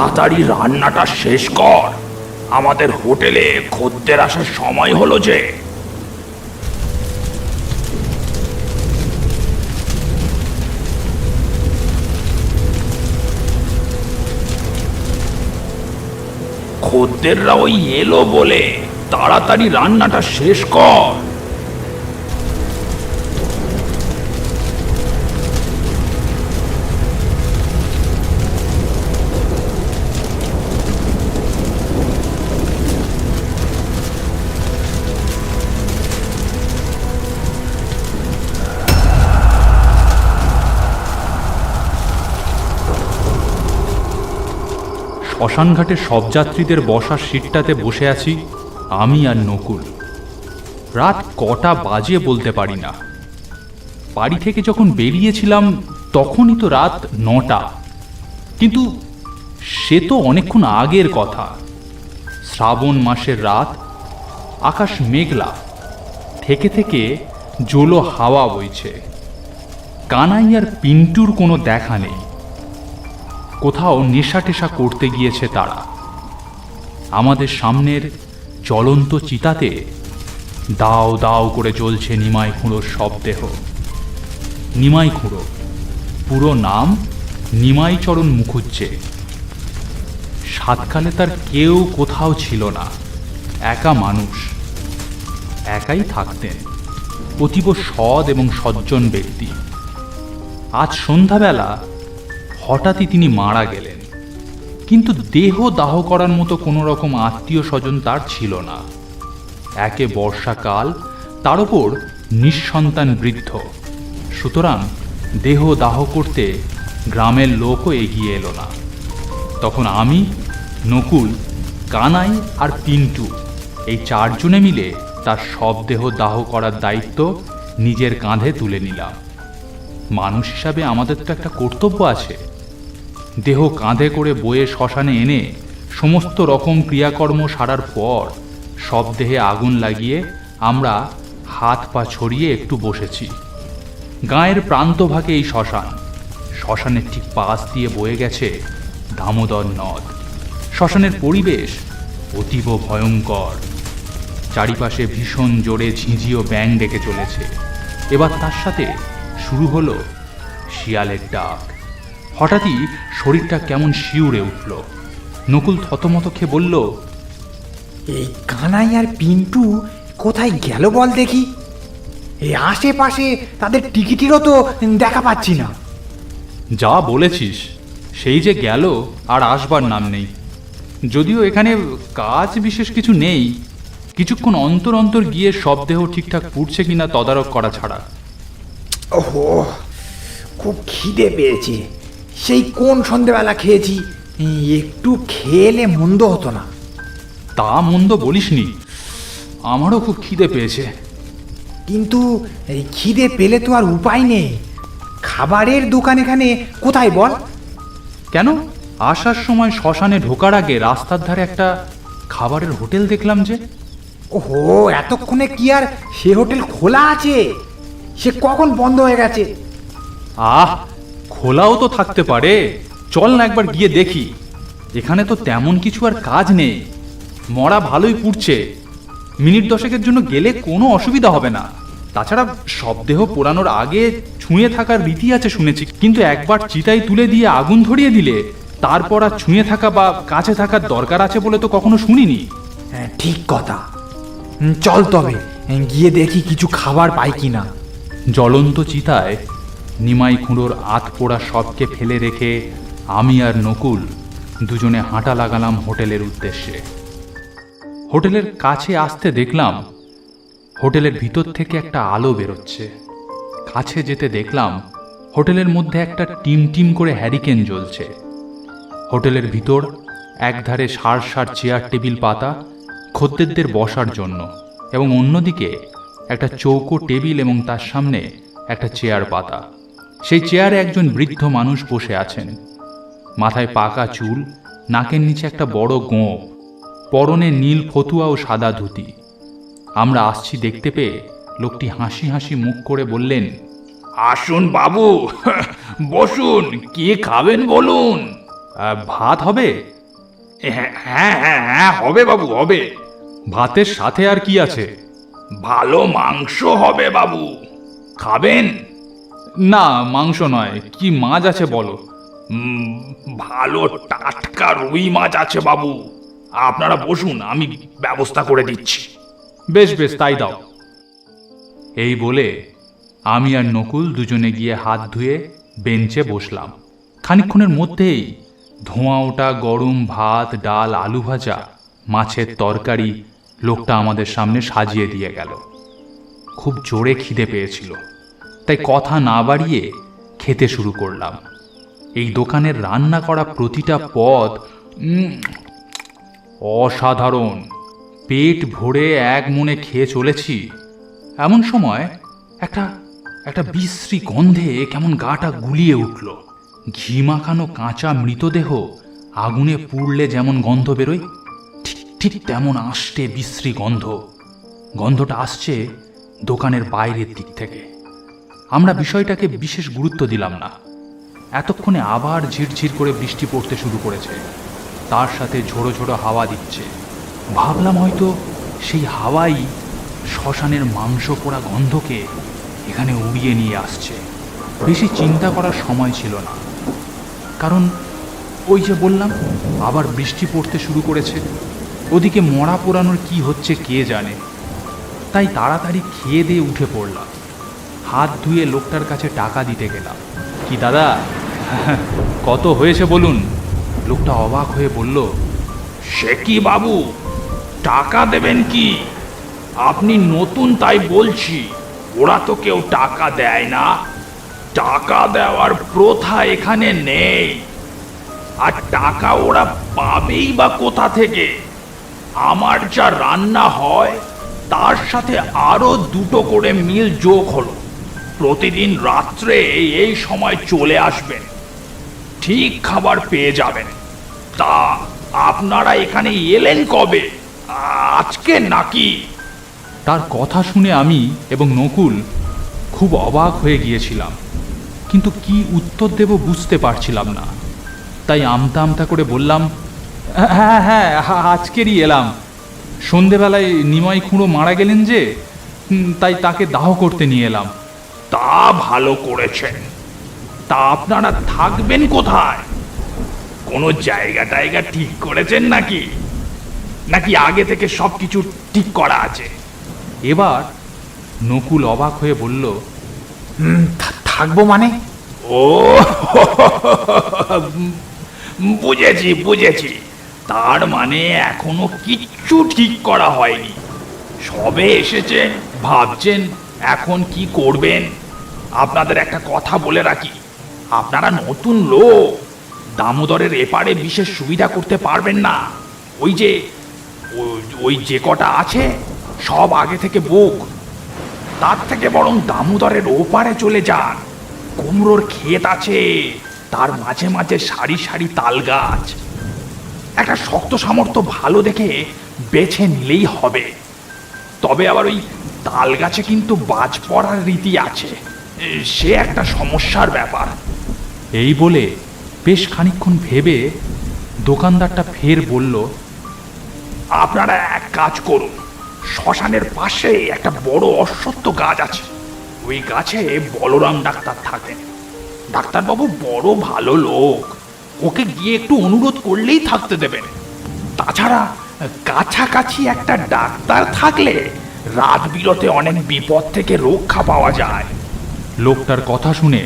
তাড়াতাড়ি রান্নাটা শেষ কর, আমাদের হোটেলে খদ্দের আসার সময় হলো যে। খদ্দেররা ওই এলো বলে তাড়াতাড়ি রান্নাটা শেষ কর। শ্মশানঘাটে সব যাত্রীদের বসার সিটটাতে বসে আছি আমি আর নকুল। রাত কটা বাজে বলতে পারি না। বাড়ি থেকে যখন বেরিয়েছিলাম তখনই তো রাত 9টা, কিন্তু সে তো অনেকক্ষণ আগের কথা। শ্রাবণ মাসের রাত, আকাশ মেঘলা, থেকে থেকে জোলো হাওয়া বইছে। কানাই আর পিন্টুর কোনো দেখা নেই, কোথাও নেশা টেশা করতে গিয়েছে তারা। আমাদের সামনের জ্বলন্ত চিতাতে দাও দাও করে জ্বলছে নিমাই খুঁড়োর শবদেহ। নিমাই খুঁড়ো, পুরো নাম নিমাইচরণ মুখুজ্জে। সাতকালে তার কেউ কোথাও ছিল না, একা মানুষ, একাই থাকতেন, অতীব সৎ এবং সজ্জন ব্যক্তি। আজ সন্ধ্যাবেলা হঠাৎই তিনি মারা গেলেন, কিন্তু দেহ দাহ করার মতো কোনো রকম আত্মীয় স্বজন তার ছিল না। একে বর্ষাকাল, তার উপর নিঃসন্তান বৃদ্ধ, সুতরাং দেহ দাহ করতে গ্রামের লোকও এগিয়ে এলো না। তখন আমি, নকুল, কানাই আর পিন্টু এই 4 জনে মিলে তার সব দেহ দাহ করার দায়িত্ব নিজের কাঁধে তুলে নিলাম। মানুষ হিসাবে আমাদের তো একটা কর্তব্য আছে। দেহ কাঁধে করে বয়ে শ্মশানে এনে সমস্ত রকম ক্রিয়াকর্ম সারার পর সব দেহে আগুন লাগিয়ে আমরা হাত পা ছড়িয়ে একটু বসেছি। গাঁয়ের প্রান্তভাগে এই শ্মশান, শ্মশানের ঠিক পাশ দিয়ে বয়ে গেছে দামোদর নদ। শ্মশানের পরিবেশ অতীব ভয়ঙ্কর। চারিপাশে ভীষণ জোরে ঝিঁঝিও ব্যাং ডেকে চলেছে। এবার তার সাথে শুরু হলো শিয়ালের ডাক। হঠাৎই শরীরটা কেমন শিউরে উঠল। নকুল থতমত খেয়ে বলল, এই কানাই আর পিন্টু কোথায় গেল বল দেখি? এই আশেপাশে তাদের টিকিটেরও তো দেখা পাচ্ছি না। যা বলেছিস, সেই যে গেল আর আসবার নাম নেই। যদিও এখানে কাজ বিশেষ কিছু নেই, কিছুক্ষণ অন্তর অন্তর গিয়ে সব দেহ ঠিকঠাক পুড়ছে কিনা তদারক করা ছাড়া। ওহো, খুব খিদে পেয়েছে। সেই কোন সন্ধেবেলা খেয়েছি, একটু খেলে মন্দ হতো না। তা মন্দ বলিসনি, আমারও খুব খিদে পেয়েছে। কিন্তু এই খিদে পেলে তো আর উপায় নেই। খাবারের দোকান এখানে কোথায় বল? কেন, আসার সময় শ্মশানে ঢোকার আগে রাস্তার ধারে একটা খাবারের হোটেল দেখলাম যে। ওহো, এতক্ষণে কি আর সে হোটেল খোলা আছে? সে কখন বন্ধ হয়ে গেছে? আহ, খোলাও তো থাকতে পারে। চল না একবার গিয়ে দেখি। এখানে তো তেমন কিছু আর কাজ নেই, মরা ভালোই পুড়ছে। মিনিট 10 জন্য গেলে কোনো অসুবিধা হবে না। তাছাড়া সব দেহ পোড়ানোর আগে ছুঁয়ে থাকার রীতি আছে শুনেছি, কিন্তু একবার চিতায় তুলে দিয়ে আগুন ধরিয়ে দিলে তারপর আর ছুঁয়ে থাকা বা কাছে থাকার দরকার আছে বলে তো কখনো শুনিনি। হ্যাঁ, ঠিক কথা। চল তবে গিয়ে দেখি কিছু খাবার পাই কিনা। জ্বলন্ত চিতায় নিমাই খুঁড়োর আত পোড়া সবকে ফেলে রেখে আমি আর নকুল দুজনে হাঁটা লাগালাম হোটেলের উদ্দেশ্যে। হোটেলের কাছে আসতে দেখলাম হোটেলের ভিতর থেকে একটা আলো বেরোচ্ছে। কাছে যেতে দেখলাম হোটেলের মধ্যে একটা টিম টিম করে হ্যারিকেন জ্বলছে। হোটেলের ভিতর একধারে সার সার চেয়ার টেবিল পাতা খদ্দেরদের বসার জন্য, এবং অন্যদিকে একটা চৌকো টেবিল এবং তার সামনে একটা চেয়ার পাতা। সেই চেয়ারে একজন বৃদ্ধ মানুষ বসে আছেন। মাথায় পাকা চুল, নাকের নিচে একটা বড় গোঁফ, পরনে নীল ফতুয়া ও সাদা ধুতি। আমরা আসছি দেখতে পেয়ে লোকটি হাসি হাসি মুখ করে বললেন, আসুন বাবু, বসুন, কি খাবেন বলুন। ভাত হবে, হ্যাঁ হ্যাঁ হ্যাঁ হ্যাঁ, হবে বাবু, হবে। ভাতের সাথে আর কি আছে? ভালো মাংস হবে বাবু, খাবেন? না, মাংস নয়, কি মাছ আছে বলো। ভালো টাটকা রুই মাছ আছে বাবু, আপনারা বসুন, আমি ব্যবস্থা করে দিচ্ছি। বেশ বেশ, তাই দাও। এই বলে আমি আর নকুল দুজনে গিয়ে হাত ধুয়ে বেঞ্চে বসলাম। খানিকক্ষণের মধ্যেই ধোঁয়া ওঠা গরম ভাত, ডাল, আলু ভাজা, মাছের তরকারি লোকটা আমাদের সামনে সাজিয়ে দিয়ে গেল। খুব জোরে খিদে পেয়েছিল, তাই কথা না বাড়িয়ে খেতে শুরু করলাম। এই দোকানের রান্না করা প্রতিটা পদ অসাধারণ। পেট ভরে এক মনে খেয়ে চলেছি, এমন সময় একটা একটা বিশ্রী গন্ধে কেমন গাটা গুলিয়ে উঠল। ঘি মাখানো কাঁচা মৃতদেহ আগুনে পুড়লে যেমন গন্ধ বেরোয়, ঠিক ঠিক তেমন আষ্টে বিশ্রী গন্ধ। গন্ধটা আসছে দোকানের বাইরের দিক থেকে। আমরা বিষয়টাকে বিশেষ গুরুত্ব দিলাম না। এতক্ষণে আবার ঝিরঝির করে বৃষ্টি পড়তে শুরু করেছে, তার সাথে ঝোড়ো ঝোড়ো হাওয়া দিচ্ছে। ভাবলাম হয়তো সেই হাওয়াই শ্মশানের মাংস পোড়া গন্ধকে এখানে উড়িয়ে নিয়ে আসছে। বেশি চিন্তা করার সময় ছিল না, কারণ ওই যে বললাম আবার বৃষ্টি পড়তে শুরু করেছে। ওদিকে মরা পোড়ানোর কি হচ্ছে কে জানে। তাই তাড়াতাড়ি খেয়ে দিয়ে উঠে পড়লাম। হাত ধুয়ে লোকটার কাছে টাকা দিতে গেলাম। কি দাদা, কত হয়েছে বলুন? লোকটা অবাক হয়ে বলল, সে কি বাবু, টাকা দেবেন কি? আপনি নতুন তাই বলছি, ওরা তো কেউ টাকা দেয় না। টাকা দেওয়ার প্রথা এখানে নেই। আর টাকা ওরা পাবেই বা কোথা থেকে? আমার যা রান্না হয় তার সাথে আরো 2টো করে মিল যোগ হলো। প্রতিদিন রাত্রে এই সময় চলে আসবেন, ঠিক খাবার পেয়ে যাবেন। তা আপনারা এখানে এলেন কবে? আজকে নাকি? তার কথা শুনে আমি এবং নকুল খুব অবাক হয়ে গিয়েছিলাম, কিন্তু কি উত্তর দেব বুঝতে পারছিলাম না। তাই আমতা আমতা করে বললাম, হ্যাঁ হ্যাঁ, আজকেরই এলাম। সন্ধেবেলায় নিমাই খুঁড়ো মারা গেলেন যে, তাই তাকে দাহ করতে নিয়ে এলাম। তা ভালো করেছেন। তা আপনারা থাকবেন কোথায়? কোনো জায়গা টায়গা ঠিক করেছেন নাকি? নাকি আগে থেকে সবকিছু ঠিক করা আছে? এবার নকুল অবাক হয়ে বলল, থাকবো মানে? ও বুঝেছি বুঝেছি, তার মানে এখনো কিচ্ছু ঠিক করা হয়নি। সবে এসেছেন, ভাবছেন এখন কি করবেন। আপনাদের একটা কথা বলে রাখি, আপনারা নতুন লোক, দামোদরের এপারে বিশেষ সুবিধা করতে পারবেন না। ওই যে ওই যে কটা আছে সব আগে থেকে বুক। তার থেকে বরং দামোদরের ওপারে চলে যান। কুমড়োর ক্ষেত আছে, তার মাঝে মাঝে সারি সারি তাল গাছ। একটা শক্ত সামর্থ্য ভালো দেখে বেছে নিলেই হবে। তবে আবার ওই তাল গাছে কিন্তু বাজ পড়ার রীতি আছে, সে একটা সমস্যার ব্যাপার। এই বলে বেশ খানিকক্ষণ ভেবে দোকানদারটা ফের বলল, আপনারা এক কাজ করুন, শ্মশানের পাশে একটা বড় অশ্বত্থ গাছ আছে। ওই গাছে বলরাম ডাক্তার থাকেন। ডাক্তারবাবু বড় ভালো লোক, ওকে গিয়ে একটু অনুরোধ করলেই থাকতে দেবেন। তাছাড়া কাছাকাছি একটা ডাক্তার থাকলে রাত বিরতে অনেক বিপদ থেকে রক্ষা পাওয়া যায়। লোকটার কথা শুনে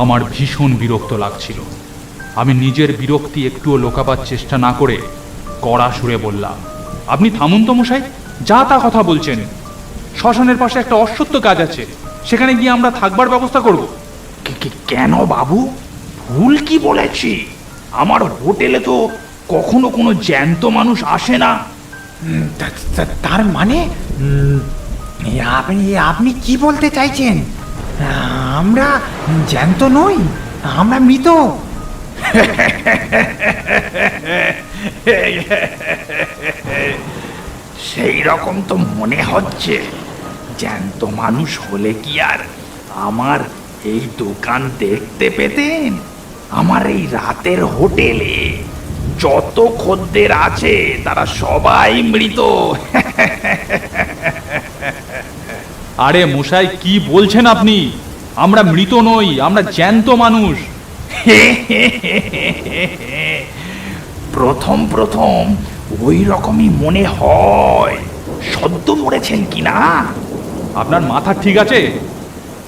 আমার ভীষণ বিরক্ত লাগছিল। আমি নিজের বিরক্তি একটুও লোকাবার চেষ্টা না করে কড়া সুরে বললাম, আপনি থামুন তো মশাই, যা তা কথা বলছেন। শ্মশানের পাশে একটা অশ্বত্থ গাছ আছে, সেখানে গিয়ে আমরা থাকবার ব্যবস্থা করব। কেন বাবু, ভুল কি বলেছি? আমার হোটেলে তো কখনো কোনো জ্যান্ত মানুষ আসে না। তার মানে আপনি আপনি কি বলতে চাইছেন? আমরা জ্যান্ত নই, আমরা মৃত। সেই রকম তো মনে হচ্ছে। জ্যান্ত মানুষ হলে কি আর আমার এই দোকান দেখতে পেতেন? আমার এই রাতের হোটেলে যত খদ্দের আছে তারা সবাই মৃত। আরে মশাই, কি বলছেন আপনি? আমরা মৃত নই, আমরা জ্যান্ত মানুষ। প্রথম প্রথম ওই রকমই মনে হয়, সদ্য মরেছেন কিনা। আপনার মাথা ঠিক আছে?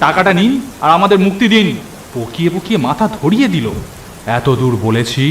টাকাটা নিন আর আমাদের মুক্তি দিন। পকিয়ে পকিয়ে মাথা ধরিয়ে দিল। এত দূর বলেছি,